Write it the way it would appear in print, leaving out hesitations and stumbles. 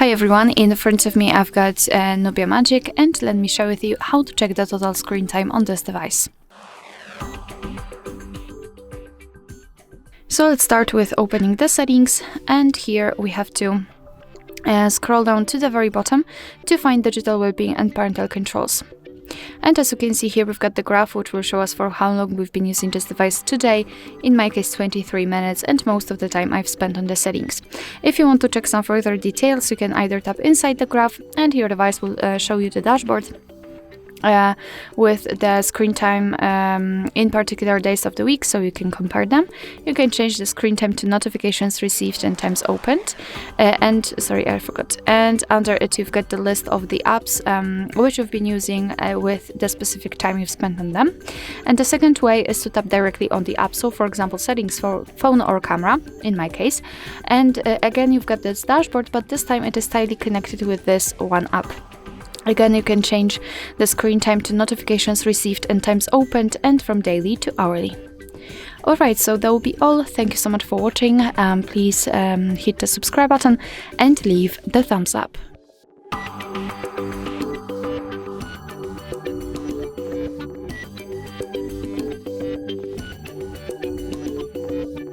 Hi everyone, in front of me I've got Nubia Magic, and let me share with you how to check the total screen time on this device. So let's start with opening the settings, and here we have to scroll down to the very bottom to find digital well-being and parental controls. And as you can see here, we've got the graph which will show us for how long we've been using this device today. In my case 23 minutes, and most of the time I've spent on the settings. If you want to check some further details, you can either tap inside the graph and your device will show you the dashboard with the screen time in particular days of the week, so you can compare them. You can change the screen time to notifications received and times opened, and under it you've got the list of the apps which you've been using with the specific time you've spent on them. And the second way is to tap directly on the app, so for example settings for phone or camera in my case, and again you've got this dashboard, but this time it is tightly connected with this one app. Again, you can change the screen time to notifications received and times opened, and from daily to hourly. Alright, so that will be all. Thank you so much for watching. Please hit the subscribe button and leave the thumbs up.